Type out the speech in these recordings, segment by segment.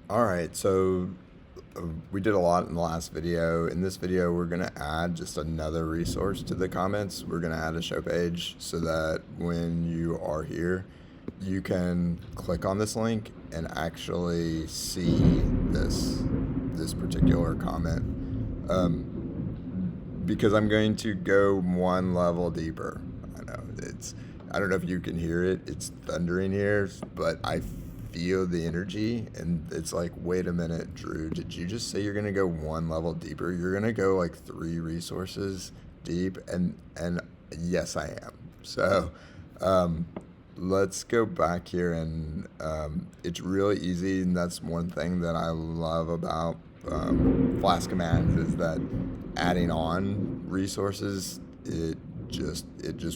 All right, so we did a lot in the last video. In this video, we're going to add just another resource to the comments. We're going to add a show page so that when you are here, you can click on this link and actually see this particular comment. Because I'm going to go one level deeper. I don't know if you can hear it. It's thundering here, but I feel the energy, and it's like, wait a minute, Drew, did you just say you're gonna go one level deeper? You're gonna go like 3 resources deep, and yes, I am. So let's go back here, and it's really easy, and that's one thing that I love about Flask Commands is that adding on resources, it just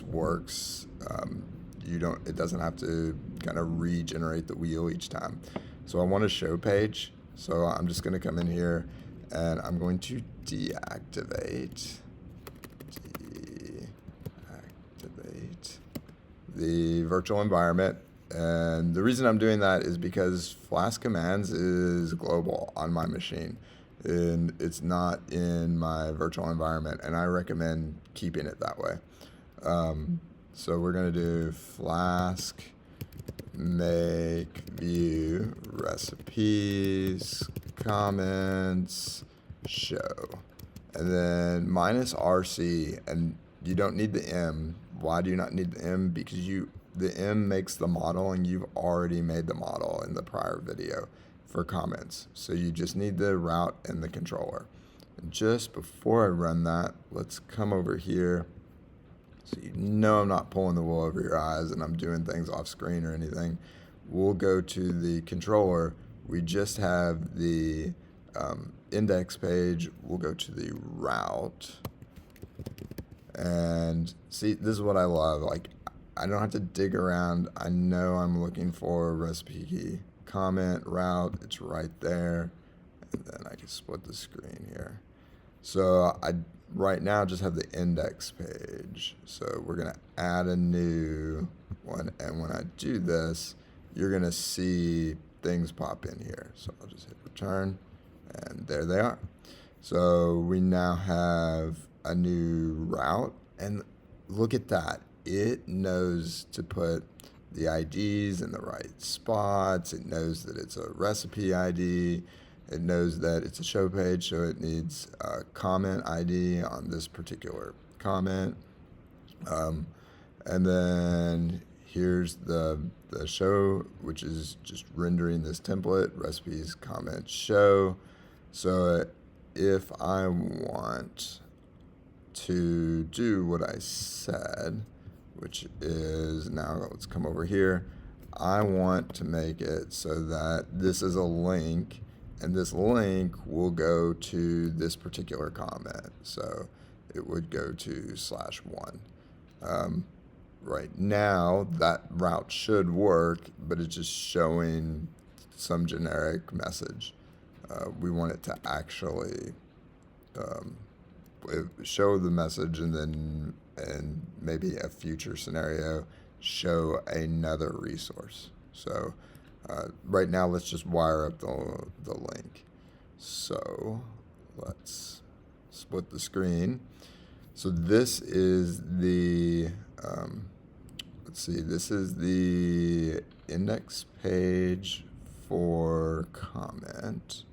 works. It doesn't have to kind of regenerate the wheel each time. So I want a show page. So I'm just going to come in here and I'm going to deactivate the virtual environment. And the reason I'm doing that is because Flask Commands is global on my machine, and it's not in my virtual environment, and I recommend keeping it that way. So we're going to do Flask make view recipes comments show, and then minus RC, and you don't need the M. Why do you not need the M? Because the M makes the model, and you've already made the model in the prior video for comments. So you just need the route and the controller. And just before I run that, let's come over here. So you know I'm not pulling the wool over your eyes and I'm doing things off screen or anything. We'll go to the controller. We just have the index page. We'll go to the route. And see, this is what I love. Like, I don't have to dig around. I know I'm looking for a recipe key. Comment, route, it's right there. And then I can split the screen here. So I right now just have the index page. So we're going to add a new one. And when I do this, you're going to see things pop in here. So I'll just hit return, and there they are. So we now have a new route, and look at that. It knows to put the IDs in the right spots. It knows that it's a recipe ID. It knows that it's a show page, so it needs a comment ID on this particular comment. And then here's the show, which is just rendering this template, recipes, comments, show. So if I want to do what I said, which is, now let's come over here. I want to make it so that this is a link, and this link will go to this particular comment. So it would go to /1. Right now, that route should work, but it's just showing some generic message. We want it to actually show the message, and then maybe a future scenario show another resource. So right now, let's just wire up the link. So let's split the screen. So this is the this is the index page for comment.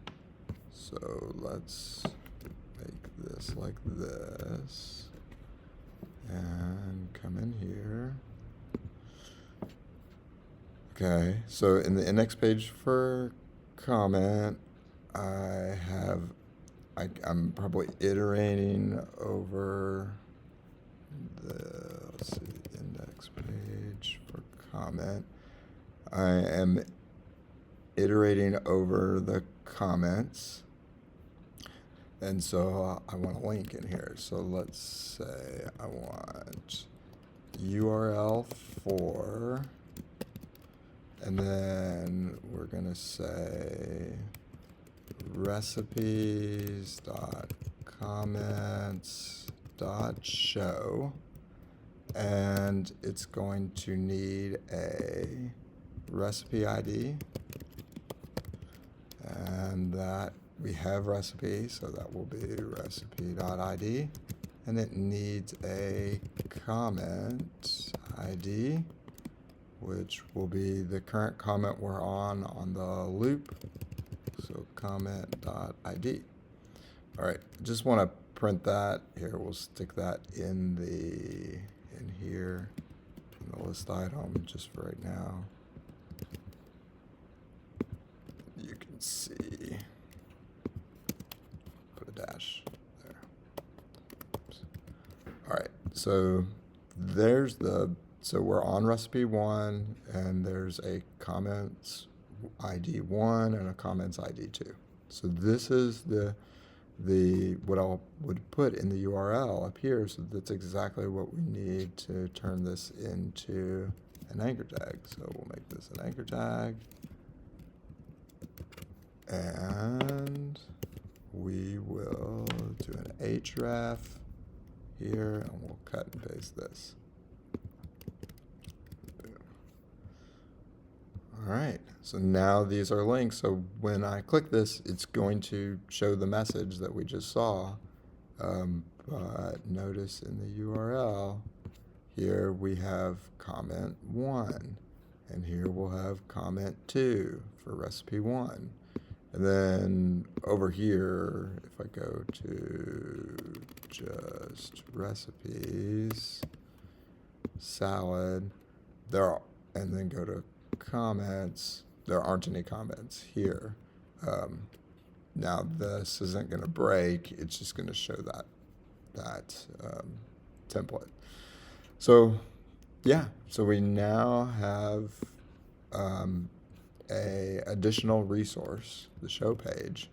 So let's make this like this and come in here. Okay, so in the index page for comment, I'm probably iterating over let's see, index page for comment. I am iterating over the comments, and so I want a link in here. So let's say I want URL for, and then we're gonna say recipes.comments.show, and it's going to need a recipe ID, that we have recipe, so that will be recipe.id, and it needs a comment ID, which will be the current comment we're on the loop, so comment.id. All right, just want to print that here. We'll stick that in here in the list item just for right now. You can see, put a dash there. Oops. All right, so so we're on recipe 1, and there's a comments ID 1 and a comments ID 2. So this is what I would put in the URL up here, so that's exactly what we need to turn this into an anchor tag. So we'll make this an anchor tag, and we will do an href here, and we'll cut and paste this. Boom. All right, so now these are links. So when I click this, it's going to show the message that we just saw. But notice in the URL, here we have comment 1, and here we'll have comment 2 for recipe 1. And then over here, if I go to just recipes, salad, and then go to comments, there aren't any comments here. Now this isn't going to break, it's just going to show that template. So yeah, so we now have a additional resource, the show page,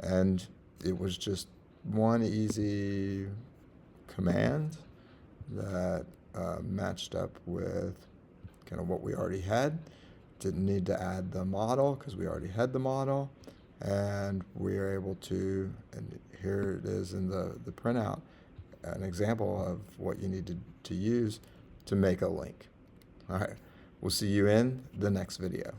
and it was just one easy command that matched up with kind of what we already had. Didn't need to add the model because we already had the model, and we are able to, and here it is in the printout, an example of what you need to use to make a link. All right, we'll see you in the next video.